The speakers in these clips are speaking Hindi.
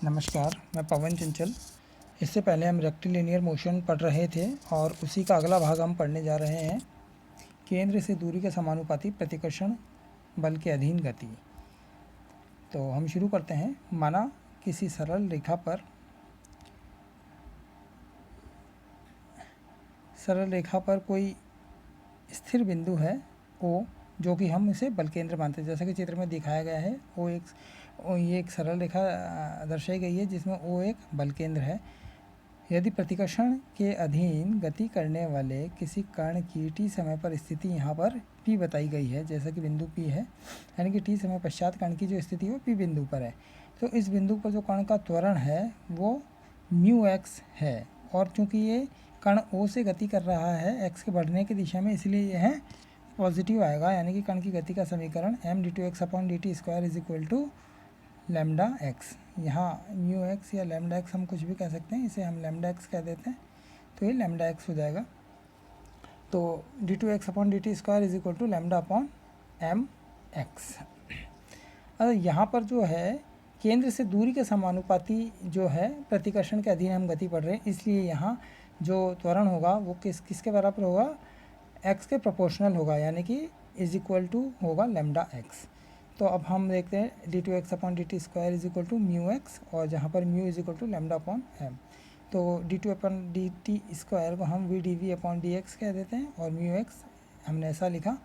नमस्कार, मैं पवन चंचल। इससे पहले हम रेक्टिलिनियर मोशन पढ़ रहे थे और उसी का अगला भाग हम पढ़ने जा रहे हैं, केंद्र से दूरी के समानुपाती प्रतिकर्षण बल के अधीन गति। तो हम शुरू करते हैं। माना किसी सरल रेखा पर कोई स्थिर बिंदु है O, जो कि हम इसे बल केंद्र मानते हैं। जैसा कि चित्र में दिखाया गया है, ये एक सरल रेखा दर्शाई गई है जिसमें O एक बल केंद्र है। यदि प्रतिकर्षण के अधीन गति करने वाले किसी कण की t समय पर स्थिति यहाँ पर P बताई गई है, जैसा कि बिंदु P है, यानी कि t समय पश्चात कण की जो स्थिति वो P बिंदु पर है। तो इस बिंदु पर जो कण का त्वरण है वो μx है, और चूँकि ये कण O से गति कर रहा है x के बढ़ने की दिशा में, इसलिए यह पॉजिटिव आएगा। यानी कि कण की गति का समीकरण m/2x/dt² = लैम्डा एक्स। यहाँ म्यू एक्स या लैम्डा एक्स हम कुछ भी कह सकते हैं, इसे हम लैम्डा एक्स कह देते हैं, तो ये लैम्डा एक्स हो जाएगा। तो d2x/dt² = λ/mx। अब यहाँ पर जो है केंद्र से दूरी के समानुपाती जो है प्रतिकर्षण के अधीन हम गति पढ़ रहे हैं, इसलिए यहाँ जो त्वरण होगा वो किसके बराबर होगा, x के प्रोपोर्शनल होगा, यानी कि = होगा लैम्डा एक्स। तो अब हम देखते हैं d2x/dt² = μx, और जहाँ पर μ = λ/m। तो d2/dt² को हम v/dv/dx कह देते हैं, और μx हमने ऐसा लिखा।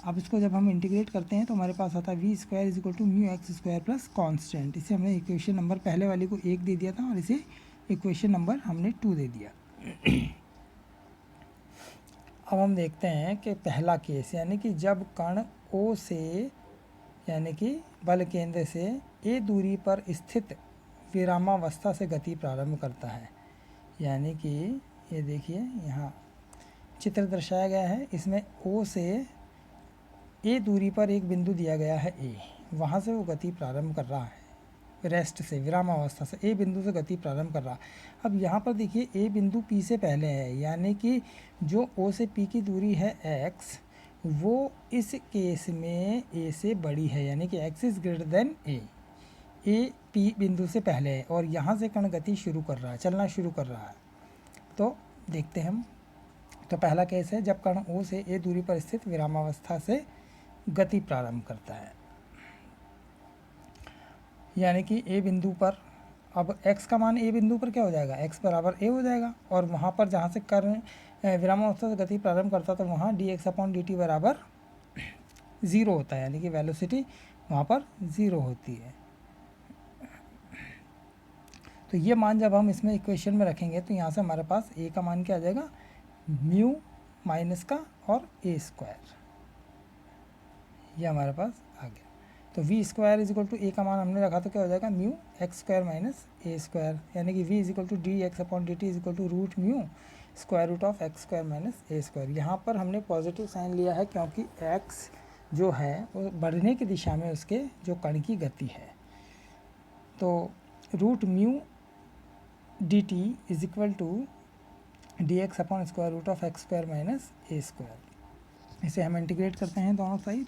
अब इसको जब हम इंटीग्रेट करते हैं तो हमारे पास आता है v² = μx² प्लस कॉन्स्टेंट। इसे हमने इक्वेशन नंबर पहले वाली को 1 दे दिया था और इसे इक्वेशन नंबर हमने 2 दे दिया। अब हम देखते हैं कि पहला केस, यानी कि जब कण O से, यानी कि बल केंद्र से a दूरी पर स्थित विरामावस्था से गति प्रारंभ करता है। यानी कि ये देखिए यहाँ चित्र दर्शाया गया है, इसमें O से a दूरी पर एक बिंदु दिया गया है A, वहाँ से वो गति प्रारंभ कर रहा है, रेस्ट से, विरामावस्था से A बिंदु से गति प्रारंभ कर रहा है। अब यहाँ पर देखिए A बिंदु P से पहले है, यानी कि जो O से P की दूरी है x, वो इस केस में A से बड़ी है, यानी कि x > A P बिंदु से पहले है, और यहाँ से कण गति शुरू कर रहा है, चलना शुरू कर रहा है। तो देखते हैं हम। तो पहला केस है जब कण O से A दूरी पर स्थित विरामावस्था से गति प्रारंभ करता है, यानी कि A बिंदु पर, अब x का मान A बिंदु पर क्या हो जाएगा, x = A हो जाएगा, और वहाँ पर जहाँ से कण विरामावस्था से गति प्रारंभ करता तो वहाँ dx/dt = 0 होता है, यानी कि वेलोसिटी वहाँ पर 0 होती है। तो ये मान जब हम इसमें इक्वेशन में रखेंगे तो यहाँ से हमारे पास a का मान क्या आ जाएगा, म्यू माइनस का और a², ये हमारे पास आ गया। तो v² = a का मान हमने रखा तो क्या हो जाएगा, म्यू x² माइनस a², यानी कि v = dx/dt = √μ² x² minus a²। यहाँ पर हमने पॉजिटिव साइन लिया है क्योंकि x जो है वो बढ़ने की दिशा में उसके जो कण की गति है। तो √μ dt = dx/x² माइनस a²। इसे हम इंटीग्रेट करते हैं दोनों साइड,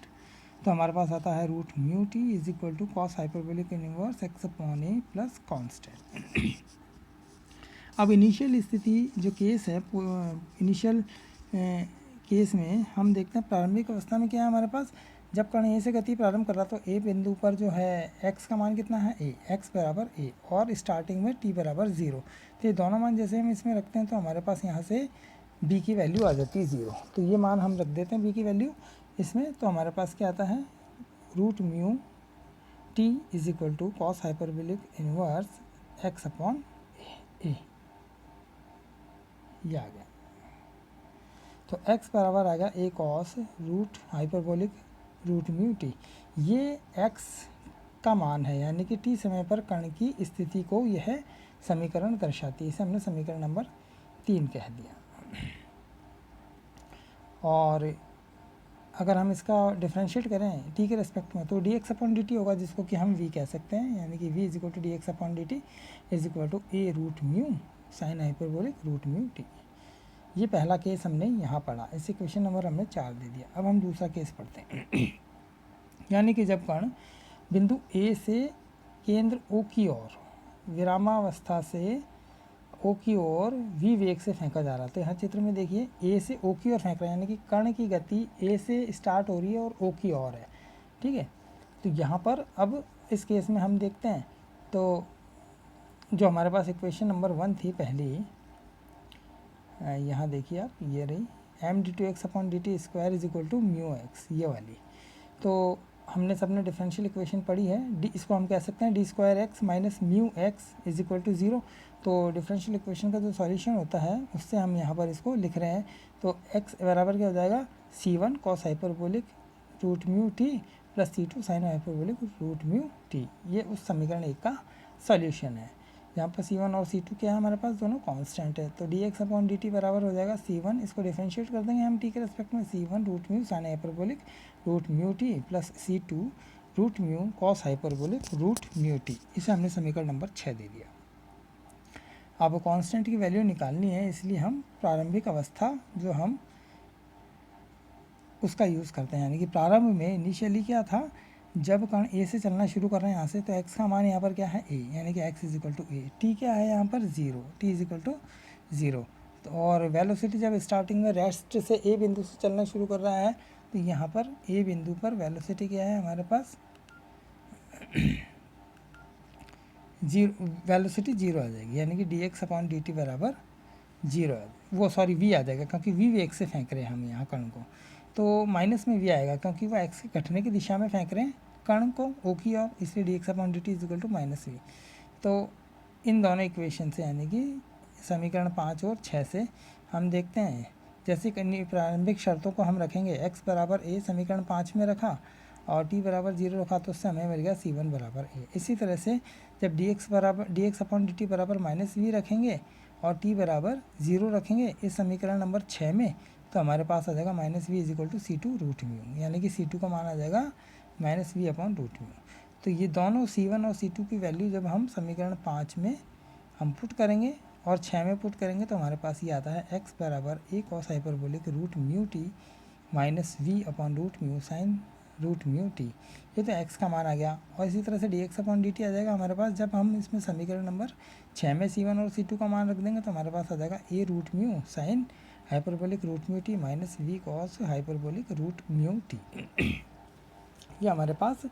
तो हमारे पास आता है √μt = cos hyperbolic inverse x/a plus constant. अब इनिशियल स्थिति जो केस है, इनिशियल केस में हम देखते हैं प्रारंभिक अवस्था में क्या है हमारे पास, जब कण A से गति प्रारंभ कर रहा तो A बिंदु पर जो है x का मान कितना है, x = A, और स्टार्टिंग में t = 0। तो ये दोनों मान जैसे हम इसमें रखते हैं तो हमारे पास यहाँ से b की वैल्यू आ जाती है 0। तो ये मान हम रख देते हैं b की वैल्यू इसमें, तो हमारे पास क्या आता है, √μt = cos hyperbolic inverse x/a, ये आ गया। तो x बराबर आ गया a cos root hyperbolic √μt। ये x का मान है, यानी कि t समय पर कण की स्थिति को यह समीकरण दर्शाती है। इसे हमने समीकरण नंबर 3 कह दिया। और अगर हम इसका डिफरेंशिएट करें t के रेस्पेक्ट में तो dx/dt होगा, जिसको कि हम v कह सकते हैं, यानी कि v = dx/dt = a √μ sin hyperbolic √μt। ये पहला केस हमने यहाँ पढ़ा, इसे क्वेश्चन नंबर हमने 4 दे दिया। अब हम दूसरा केस पढ़ते हैं। यानी कि जब कण बिंदु A से केंद्र ओ की ओर विरामावस्था से ओ की ओर v वेग से फेंका जा रहा है। तो यहाँ चित्र में देखिए ए से ओ की ओर फेंक रहे हैं, यानी कि कण की गति ए से स्टार्ट हो रही है और ओ की ओर है, ठीक है। तो यहाँ पर अब इस केस में हम देखते हैं, तो जो हमारे पास इक्वेशन नंबर 1 थी पहली, यहाँ देखिए आप, ये रही m/dx/dt² is equal to mu x, ये वाली। तो हमने सबने डिफरेंशियल इक्वेशन पढ़ी है, डी इसको हम कह सकते हैं d² minus mu x is equal to 0। तो डिफरेंशियल इक्वेशन का जो सॉल्यूशन होता है उससे हम यहाँ पर इसको लिख रहे हैं। तो x बराबर क्या हो जाएगा, c1 cos hyperbolic root mu t plus c2 sine hyperbolic root mu t. ये उस समीकरण 1 का सॉल्यूशन है। यहाँ पर c1 और c2 क्या है हमारे पास, दोनों कांस्टेंट है। तो dx/dt बराबर हो जाएगा c1, इसको डिफरेंशिएट कर देंगे हम t के रेस्पेक्ट में, c1 root mu sine hyperbolic root mu t plus c2 root mu cos hyperbolic root mu t. इसे हमने समीकरण नंबर 6 दे दिया। अब कांस्टेंट की वैल्यू निकालनी है, इसलिए हम प्रारंभिक अवस्था जो हम उसका यूज़ करते हैं। यानी कि प्रारंभ में इनिशियली क्या था, जब कण ए से चलना शुरू कर रहे हैं यहाँ से, तो x का मान यहाँ पर क्या है a, यानी कि x is equal to a. T क्या है यहाँ पर 0, t इज इक्वल टू 0। तो और वेलोसिटी जब स्टार्टिंग में रेस्ट से ए बिंदु से चलना शुरू कर रहा है, तो यहाँ पर ए बिंदु पर वेलोसिटी क्या है हमारे पास वेलोसिटी 0 आ जाएगी, यानी कि dx/dt बराबर 0 वो सॉरी v आ जाएगा, क्योंकि v वेग से फेंक रहे हैं हम यहाँ कण को। तो माइनस में v आएगा, क्योंकि वो x के घटने की दिशा में फेंक रहे हैं कण को o की ओर, इसलिए dx/dt is equal to -v। तो इन दोनों इक्वेशन से, यानी कि समीकरण 5 और 6 से हम देखते हैं, जैसे प्रारंभिक शर्तों को हम रखेंगे, x बराबर a समीकरण 5 में रखा और t बराबर 0 रखा, तो उससे हमें मिल गया c1 बराबर a। इसी तरह से जब dx/dt बराबर -v रखेंगे और t बराबर 0 रखेंगे इस समीकरण नंबर 6 में, तो हमारे पास आ जाएगा -v is equal to c2 root mu, यानी कि c2 का मान आ जाएगा -v/रूट म्यू। तो ये दोनों c1 और c2 की वैल्यू जब हम समीकरण 5 में हम पुट करेंगे और 6 में पुट करेंगे, तो हमारे पास ये आता है x बराबर a cos hyperbolic root mu t minus v/रूट mu sine root mu t. ये तो x का मान आ गया। और इसी तरह से dx/dt आ जाएगा हमारे पास, जब हम इसमें समीकरण नंबर 6 में c1 और c2 का मान रख देंगे, तो हमारे पास आ जाएगा a root mu sine hyperbolic root mu t minus v cos hyperbolic root mu t. ये हमारे पास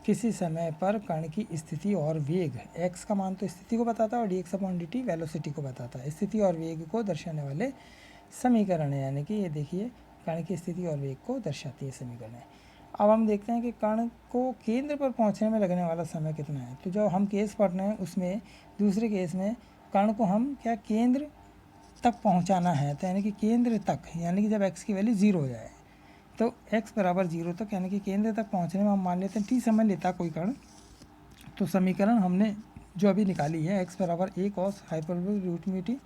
किसी समय पर कण की स्थिति और वेग, x का मान तो स्थिति को बताता है और dx/dt वेलोसिटी को बताता है। स्थिति और वेग को दर्शाने वाले समीकरण है, यानी कि ये देखिए कण की स्थिति और वेग को दर्शाती है समीकरण है। अब हम देखते हैं कि कण को केंद्र पर पहुंचने में लगने वाला समय कितना है। तो जो हम केस पढ़ रहे हैं उसमें दूसरे केस में कण को हम क्या केंद्र तक पहुंचाना है, तो यानी कि केंद्र तक, यानी कि जब x की वैल्यू 0 हो जाए, तो x बराबर 0 तक, यानी कि केंद्र तक पहुंचने में हम मान लेते हैं t समय लेता कोई कण। तो समीकरण हमने जो अभी निकाली है, x बराबर a cos hyperbolic root mu t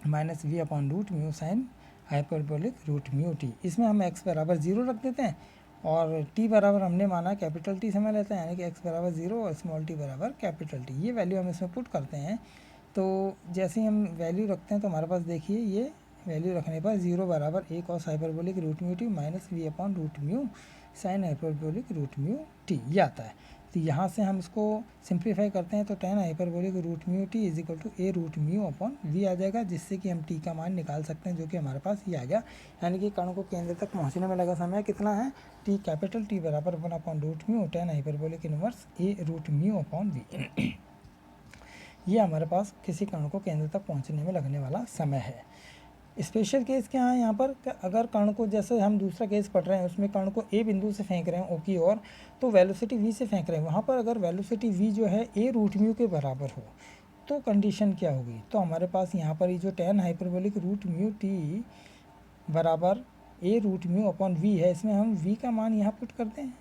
minus v/रूट mu sine hyperbolic root mu t, इसमें हम x बराबर 0 रख देते हैं और t बराबर हमने माना कैपिटल T समय लेते हैं, यानी कि x बराबर 0 और स्मॉल t बराबर कैपिटल T। ये वैल्यू हम इसमें पुट करते हैं। तो जैसे ही हम वैल्यू रखते हैं, तो हमारे पास देखिए ये वैल्यू रखने पर 0 बराबर a cos hyperbolic root mu t minus v/रूट mu sine hyperbolic root mu t, ये आता है। तो यहाँ से हम इसको सिंप्लीफाई करते हैं, तो tan hyperbolic root mu t is equal to a root mu upon v आ जाएगा, जिससे कि हम t का मान निकाल सकते हैं, जो कि हमारे पास ये आ गया। यानी कि कण को केंद्र तक पहुँचने में लगा समय कितना है, t कैपिटल T बराबर 1/रूट mu tan hyperbolic inverse a root mu upon v। ये हमारे पास किसी कण को केंद्र तक पहुँचने में लगने वाला समय है। स्पेशल केस क्या है यहाँ पर, अगर कण को, जैसे हम दूसरा केस पढ़ रहे हैं उसमें कण को ए बिंदु से फेंक रहे हैं ओ की ओर, तो वेलोसिटी v से फेंक रहे हैं, वहाँ पर अगर वेलोसिटी v जो है a रूट म्यू के बराबर हो, तो कंडीशन क्या होगी। तो हमारे पास यहाँ पर ये जो tan hyperbolic root mu t बराबर a root mu upon v है, इसमें हम v का मान यहाँ पुट करते हैं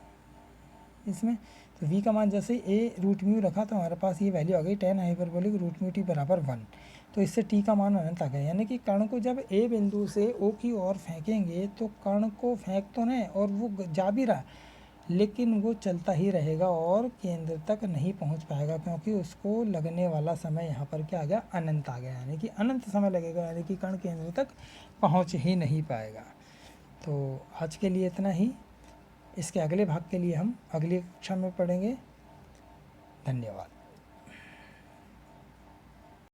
इसमें। तो v का मान जैसे a रूट म्यू रखा, तो हमारे पास ये वैल्यू आ गई tan hyperbolic root mu t बराबर 1। तो इससे t का मान अनंत आ गया, यानी कि कण को जब a बिंदु से o की ओर फेंकेंगे, तो कण को फेंक तो नहीं और वो जा भी रहा, लेकिन वो चलता ही रहेगा और केंद्र तक नहीं पहुंच पाएगा, क्योंकि उसको लगने वाला समय यहाँ पर क्या आ गया, अनंत आ गया, यानी कि अनंत समय लगेगा, यानी कि कण केंद्र तक पहुँच ही नहीं पाएगा। तो आज के लिए इतना ही। इसके अगले भाग के लिए हम अगली कक्षा में पढ़ेंगे। धन्यवाद।